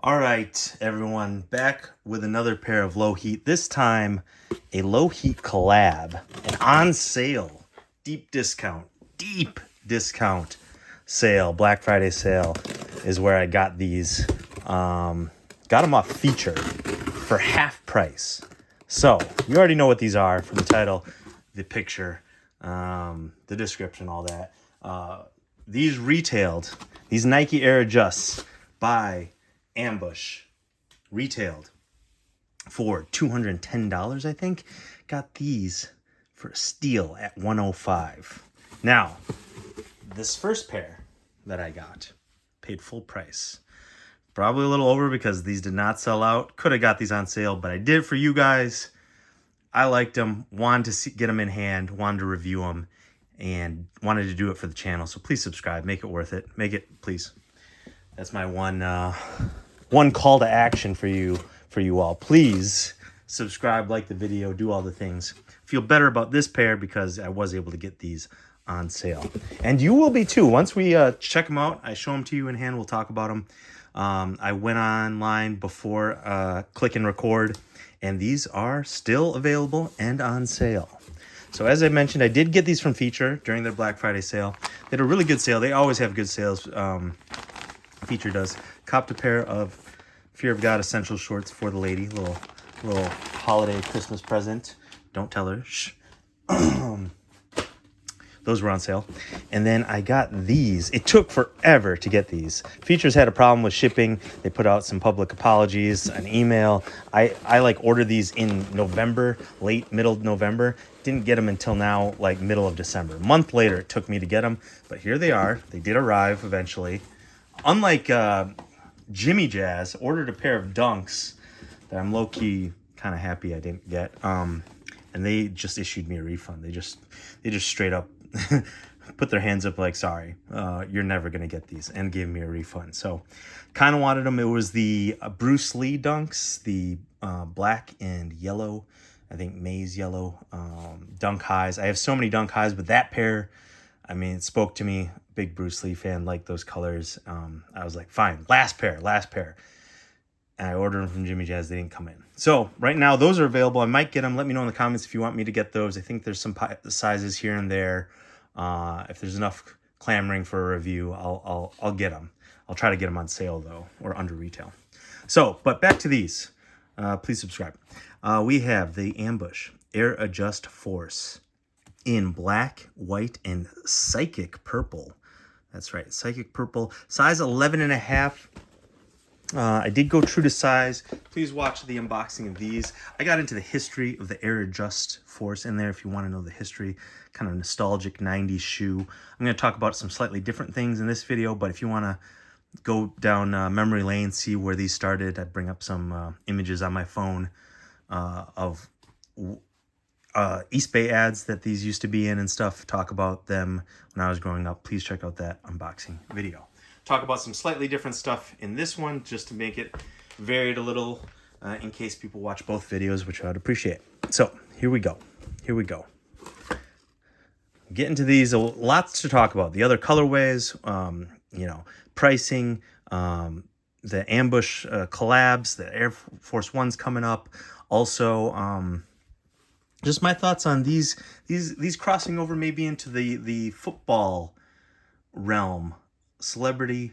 All right, everyone, back with another pair of Lowheat. This time, a Lowheat collab, an on sale, deep discount sale, Black Friday sale is where I got these. Got them off feature for half price. So you already know what these are from the title, the picture, the description, all that. These retailed, these Nike Air Adjusts by Ambush, retailed for $210, I think. Got these for a steal at $105. Now, this first pair that I got paid full price. Probably a little over because these did not sell out. Could have got these on sale, but I did for you guys. I liked them, wanted to get them in hand, wanted to review them, and wanted to do it for the channel. So please subscribe, make it worth it. Make it, please. That's my one call to action for you all. Please subscribe, like the video, do all the things. Feel better about this pair because I was able to get these on sale, and you will be too. Once we check them out, I show them to you in hand, we'll talk about them. I went online before click and record, and these are still available and on sale. So as I mentioned, I did get these from Feature during their Black Friday sale. They had a really good sale. They always have good sales. Feature does. Copped a pair of Fear of God essential shorts for the lady. Little holiday Christmas present. Don't tell her. Shh. Those were on sale. And then I got these. It took forever to get these. Features had a problem with shipping. They put out some public apologies, an email. I like ordered these in November, middle of November. Didn't get them until now, like middle of December. A month later it took me to get them, but here they are. They did arrive eventually. Unlike Jimmy Jazz, ordered a pair of Dunks that I'm low-key kind of happy I didn't get. And they just issued me a refund. They just straight up put their hands up like, sorry, you're never going to get these, and gave me a refund. So kind of wanted them. It was the Bruce Lee Dunks, the black and yellow, I think maize yellow Dunk highs. I have so many Dunk highs, but that pair, I mean, it spoke to me. Big Bruce Lee fan, like those colors. I was like, fine, last pair. And I ordered them from Jimmy Jazz. They didn't come in. So right now, those are available. I might get them. Let me know in the comments if you want me to get those. I think there's some sizes here and there. If there's enough clamoring for a review, I'll get them. I'll try to get them on sale though, or under retail. So, but back to these. Please subscribe. We have the Ambush Air Adjust Force in black, white, and psychic purple. That's right, psychic purple, size 11.5. I did go true to size. Please watch the unboxing of these. I got into the history of the Air Adjust Force in there if you want to know the history. Kind of nostalgic 90s shoe. I'm going to talk about some slightly different things in this video, but if you want to go down memory lane, see where these started, I bring up some images on my phone of East Bay ads that these used to be in and stuff. Talk about them when I was growing up. Please check out that unboxing video. Talk about some slightly different stuff in this one just to make it varied a little in case people watch both videos, which I would appreciate. So here we go. Get into these. Lots to talk about. The other colorways, pricing, the Ambush collabs, the Air Force Ones coming up. Also, just my thoughts on these crossing over maybe into the football realm. Celebrity,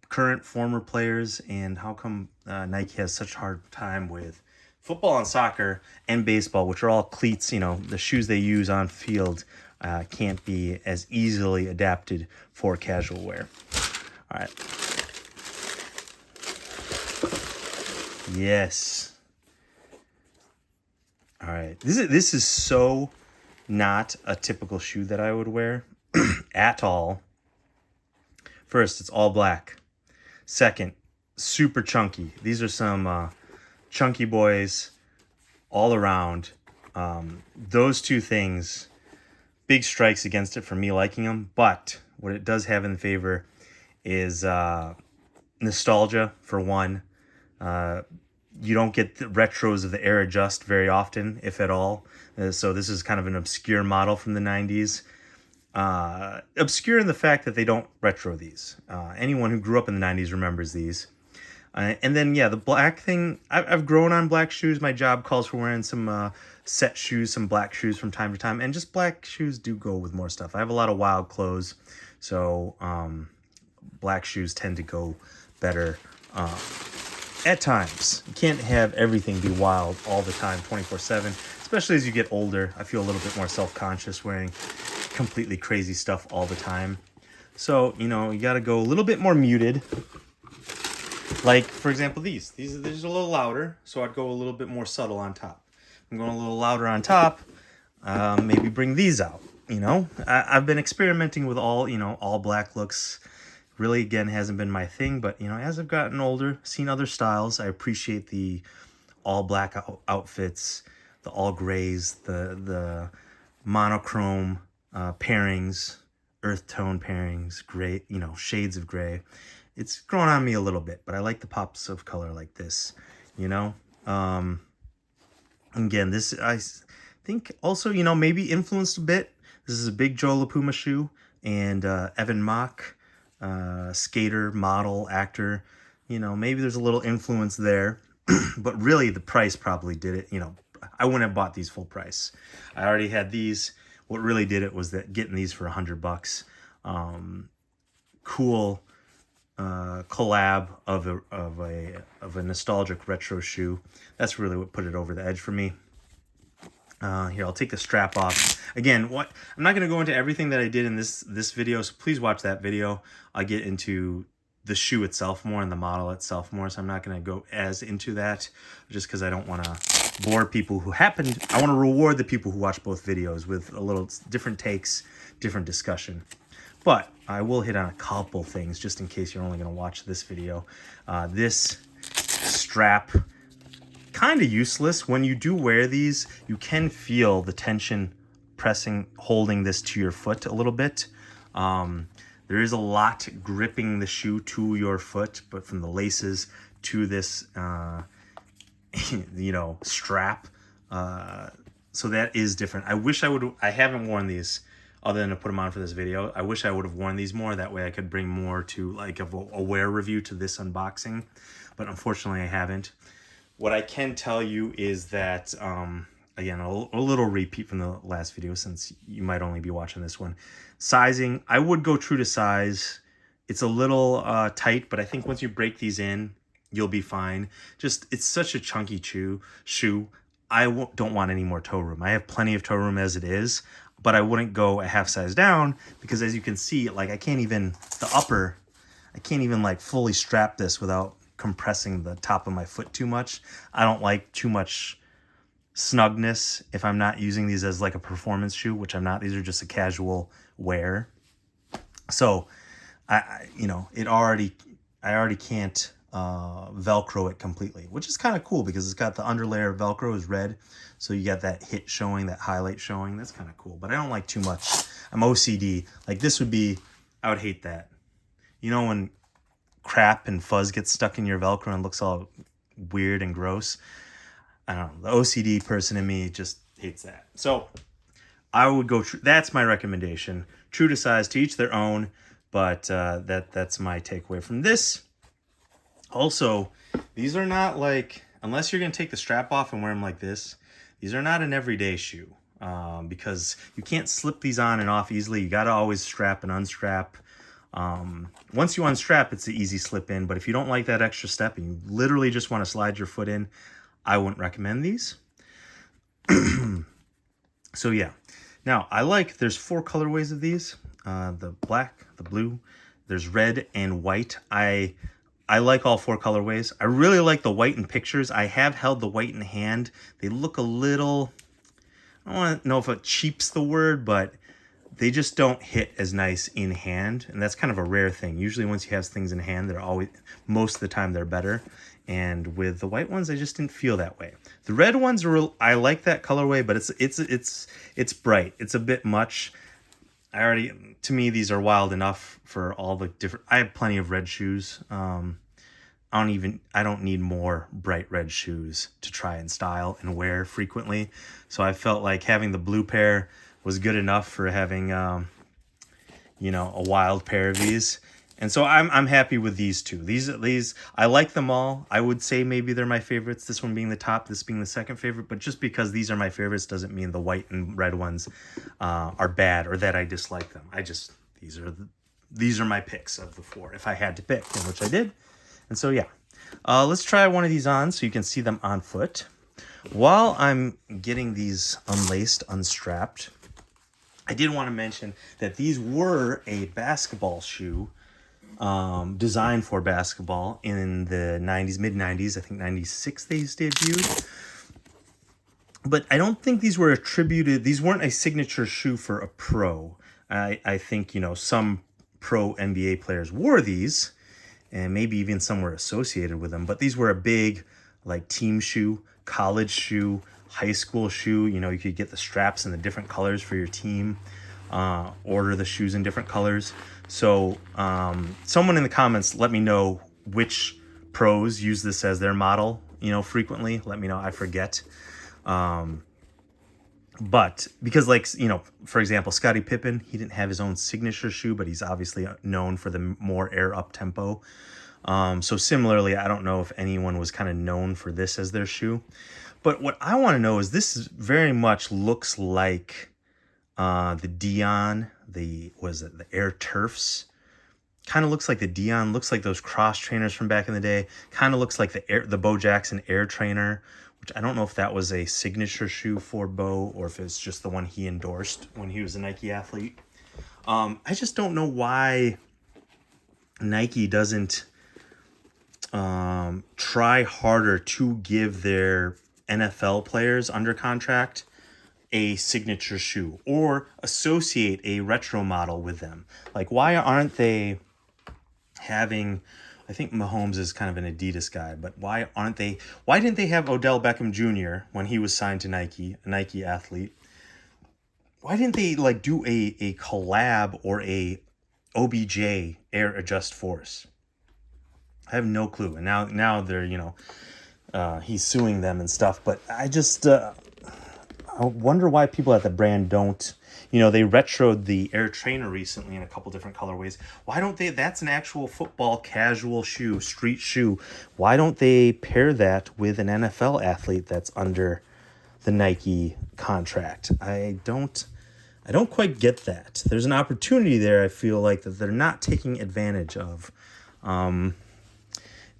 current, former players, and how come Nike has such a hard time with football and soccer and baseball, which are all cleats. The shoes they use on field can't be as easily adapted for casual wear. All right. Yes. All right. This is so not a typical shoe that I would wear at all. First, it's all black. Second, super chunky. These are some chunky boys all around. Those two things, big strikes against it for me liking them. But what it does have in favor is nostalgia, for one. You don't get the retros of the Air Adjust very often, if at all. So this is kind of an obscure model from the 90s. Obscure in the fact that they don't retro these. Anyone who grew up in the 90s remembers these. And then, yeah, the black thing, I've grown on black shoes. My job calls for wearing some set shoes, some black shoes from time to time. And just black shoes do go with more stuff. I have a lot of wild clothes. So black shoes tend to go better at times. You can't have everything be wild all the time, 24/7. Especially as you get older. I feel a little bit more self-conscious wearing completely crazy stuff all the time. So, you know, you got to go a little bit more muted. Like, for example, these are a little louder, so I'd go a little bit more subtle on top. I'm going a little louder on top, maybe bring these out, you know? I've been experimenting with all black looks. Really, again, hasn't been my thing, but, you know, as I've gotten older, seen other styles, I appreciate the all black outfits, the all grays, the monochrome pairings, earth tone pairings, gray, you know, shades of gray. It's grown on me a little bit, but I like the pops of color like this, you know? Again, this, I think also, you know, maybe influenced a bit. This is a big Joe LaPuma shoe, and Evan Mock, skater, model, actor, you know, maybe there's a little influence there, but really the price probably did it. You know, I wouldn't have bought these full price. I already had these. What really did it was that getting these for $100. Cool collab of a nostalgic retro shoe. That's really what put it over the edge for me. Here, I'll take the strap off. Again, I'm not going to go into everything that I did in this video, so please watch that video. I'll get into the shoe itself more and the model itself more, so I'm not going to go as into that, just because I don't want to bore people who I want to reward the people who watch both videos with a little different takes, different discussion. But I will hit on a couple things just in case you're only going to watch this video. This strap, kind of useless. When you do wear these, you can feel the tension holding this to your foot a little bit. There is a lot gripping the shoe to your foot, but from the laces to this, you know, strap. So that is different. I haven't worn these other than to put them on for this video. I wish I would have worn these more. That way I could bring more to like a wear review to this unboxing. But unfortunately I haven't. What I can tell you is that, again, a little repeat from the last video since you might only be watching this one. Sizing, I would go true to size. It's a little tight, but I think once you break these in, you'll be fine. Just, it's such a chunky shoe. I don't want any more toe room. I have plenty of toe room as it is, but I wouldn't go a half size down because as you can see, like I can't even like fully strap this without compressing the top of my foot too much. I don't like too much snugness if I'm not using these as like a performance shoe, which I'm not. These are just a casual wear. So I already can't Velcro it completely, which is kind of cool because it's got the underlayer of Velcro is red. So you got that hit showing, that highlight showing. That's kind of cool, but I don't like too much. I'm OCD. Like this would be, I would hate that. You know, when crap and fuzz gets stuck in your Velcro and looks all weird and gross. I don't know. The OCD person in me just hates that. So I would go, that's my recommendation. True to size, to each their own, but that's my takeaway from this. Also, these are not like, unless you're going to take the strap off and wear them like this, these are not an everyday shoe because you can't slip these on and off easily. You got to always strap and unstrap. Once you unstrap, it's an easy slip in, but if you don't like that extra step and you literally just want to slide your foot in, I wouldn't recommend these. So yeah. Now, there's 4 colorways of these. The black, the blue, there's red and white. I like all 4 colorways. I really like the white in pictures. I have held the white in hand. They look a little, I don't want to know if it cheaps the word, but they just don't hit as nice in hand. And that's kind of a rare thing. Usually once you have things in hand, most of the time they're better. And with the white ones, I just didn't feel that way. The red ones I like that colorway, but it's bright. It's a bit much. To me, these are wild enough for all the different, I have plenty of red shoes. I don't need more bright red shoes to try and style and wear frequently. So I felt like having the blue pair was good enough for having, a wild pair of these. And so I'm happy with these two. These I like them all. I would say maybe they're my favorites. This one being the top, this being the second favorite. But just because these are my favorites doesn't mean the white and red ones are bad or that I dislike them. These are my picks of the four if I had to pick, and which I did. And so yeah, let's try one of these on so you can see them on foot. While I'm getting these unlaced, unstrapped, I did want to mention that these were a basketball shoe designed for basketball in the 90s, mid-90s. I think 96 they debuted. But I don't think these were attributed, these weren't a signature shoe for a pro. I think, some pro NBA players wore these, and maybe even some were associated with them. But these were a big, like, team shoe, college shoe, high school shoe. You could get the straps in the different colors for your team, order the shoes in different colors. So someone in the comments, let me know which pros use this as their model, frequently. Let me know. I forget. But because, for example, Scottie Pippen, he didn't have his own signature shoe, but he's obviously known for the more air up tempo. So similarly, I don't know if anyone was kind of known for this as their shoe. But what I want to know is this very much looks like the Dion, the Air Turfs. Kind of looks like the Dion, looks like those cross trainers from back in the day. Kind of looks like the Bo Jackson Air Trainer, which I don't know if that was a signature shoe for Bo or if it's just the one he endorsed when he was a Nike athlete. I just don't know why Nike doesn't try harder to give their NFL players under contract a signature shoe or associate a retro model with them. Like, why aren't they having, I think Mahomes is kind of an Adidas guy, but why didn't they have Odell Beckham Jr. when he was signed to Nike, a Nike athlete? Why didn't they do a collab or a OBJ Air Adjust Force? I have no clue. And now they're, he's suing them and stuff, but I just, I wonder why people at the brand don't, they retroed the Air Trainer recently in a couple different colorways. Why don't they, that's an actual football casual shoe, street shoe. Why don't they pair that with an NFL athlete that's under the Nike contract? I don't quite get that. There's an opportunity there, I feel like, that they're not taking advantage of.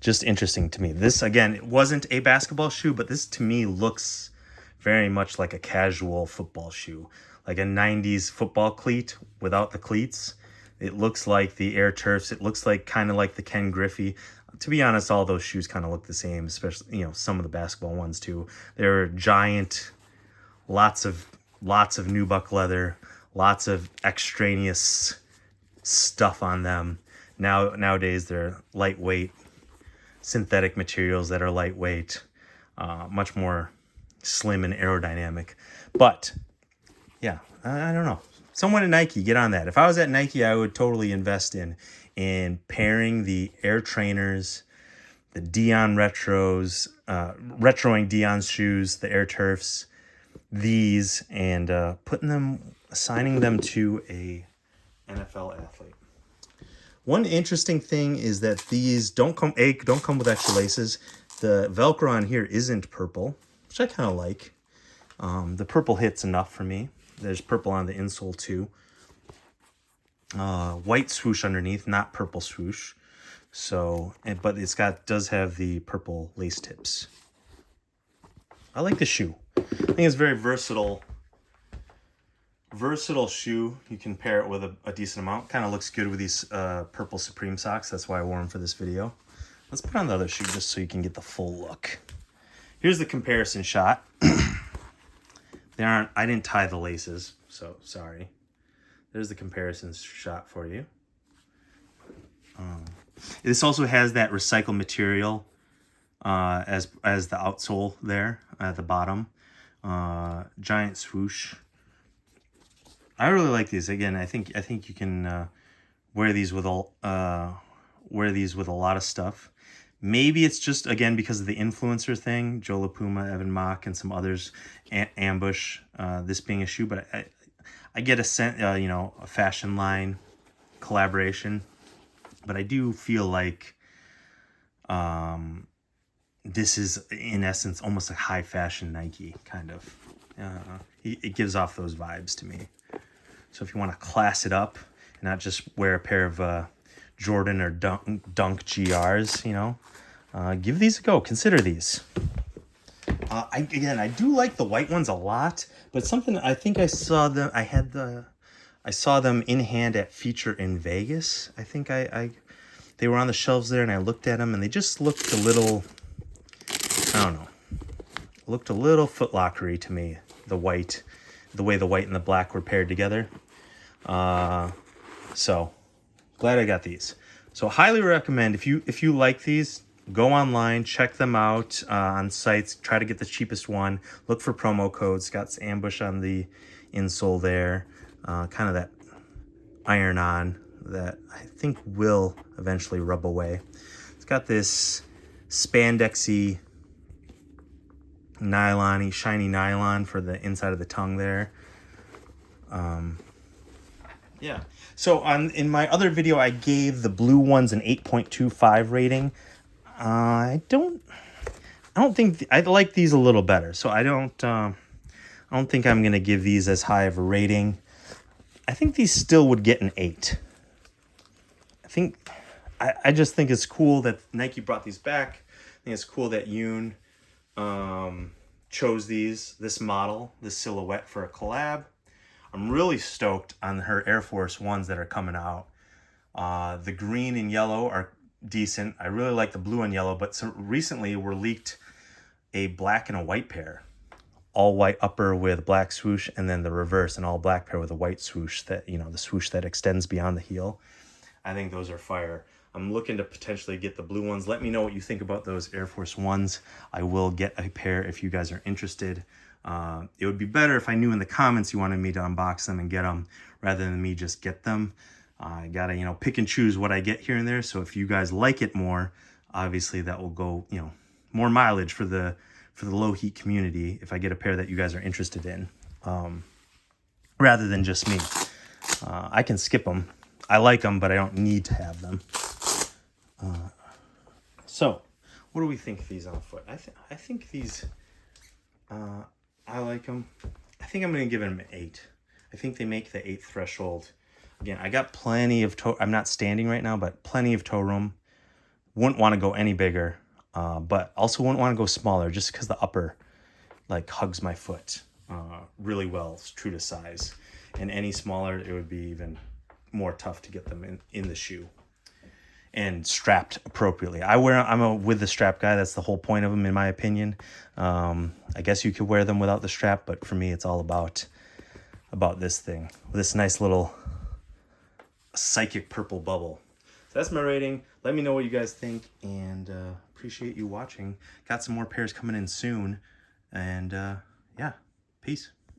Just interesting to me. This, again, it wasn't a basketball shoe, but this to me looks very much like a casual football shoe, like a 90s football cleat without the cleats. It looks like the Air Turfs. It looks like kind of like the Ken Griffey. To be honest, all those shoes kind of look the same, especially, some of the basketball ones too. They're giant, lots of nubuck leather, lots of extraneous stuff on them. Nowadays they're lightweight, synthetic materials that are lightweight, much more slim and aerodynamic. But yeah, I don't know. Someone at Nike, get on that. If I was at Nike, I would totally invest in pairing the Air Trainers, the Dion retros, retroing Dion's shoes, the Air Turfs, these, and assigning them to a NFL athlete. One interesting thing is that these don't come with extra laces. The Velcro on here isn't purple, which I kind of like. The purple hits enough for me. There's purple on the insole too. White swoosh underneath, not purple swoosh. So, but does have the purple lace tips. I like the shoe. I think it's very versatile shoe. You can pair it with a decent amount. Kind of looks good with these purple Supreme socks. That's why I wore them for this video. Let's put on the other shoe just so you can get the full look. Here's the comparison shot. I didn't tie the laces, so sorry. There's the comparison shot for you. This also has that recycled material as the outsole there at the bottom. Giant swoosh. I really like these. Again, I think you can wear these with a lot of stuff. Maybe it's just, again, because of the influencer thing, Joe LaPuma, Evan Mock, and some others ambush this being a shoe. But I get a a fashion line collaboration. but I do feel like this is in essence almost a high fashion Nike kind of. It gives off those vibes to me. So if you want to class it up and not just wear a pair of Jordan or Dunk GRs, you know, give these a go. Consider these. I do like the white ones a lot, but something I think I saw them. I saw them in hand at Feature in Vegas. I think they were on the shelves there, and I looked at them, and they just looked a little. I don't know. Looked a little Foot Lockery to me. The way the white and the black were paired together. So glad I got these. So highly recommend if you like these, go online, check them out on sites. Try to get the cheapest one. Look for promo codes. Got ambush on the insole there. Kind of that iron-on that I think will eventually rub away. It's got this spandexy, nylon-y, shiny nylon for the inside of the tongue there. Yeah. So in my other video, I gave the blue ones an 8.25 rating. I don't think I like these a little better. So I don't think I'm gonna give these as high of a rating. I think these still would get an 8. I just think it's cool that Nike brought these back. I think it's cool that Yoon chose this model, this silhouette for a collab. I'm really stoked on her Air Force Ones that are coming out. The green and yellow are decent. I really like the blue and yellow, but recently were leaked a black and a white pair. All white upper with black swoosh, and then the reverse, an all black pair with a white swoosh that, you know, the swoosh that extends beyond the heel. I think those are fire. I'm looking to potentially get the blue ones. Let me know what you think about those Air Force Ones. I will get a pair if you guys are interested. It would be better if I knew in the comments you wanted me to unbox them and get them rather than me just get them. I gotta, you know, pick and choose what I get here and there. So if you guys like it more, obviously that will go, you know, more mileage for the Lowheat community if I get a pair that you guys are interested in, rather than just me. I can skip them. I like them, but I don't need to have them. So what do we think of these on foot? I think these, I like them. I think I'm going to give them an 8. I think they make the 8th threshold. Again, I got plenty of toe. I'm not standing right now, but plenty of toe room. Wouldn't want to go any bigger, but also wouldn't want to go smaller just because the upper like hugs my foot really well. It's true to size. And any smaller, it would be even more tough to get them in the shoe and strapped appropriately. I'm a with the strap guy. That's the whole point of them, in my opinion. I guess you could wear them without the strap, but for me, it's all about this thing, this nice little psychic purple bubble. So that's my rating. Let me know what you guys think, and appreciate you watching. Got some more pairs coming in soon, and yeah, peace.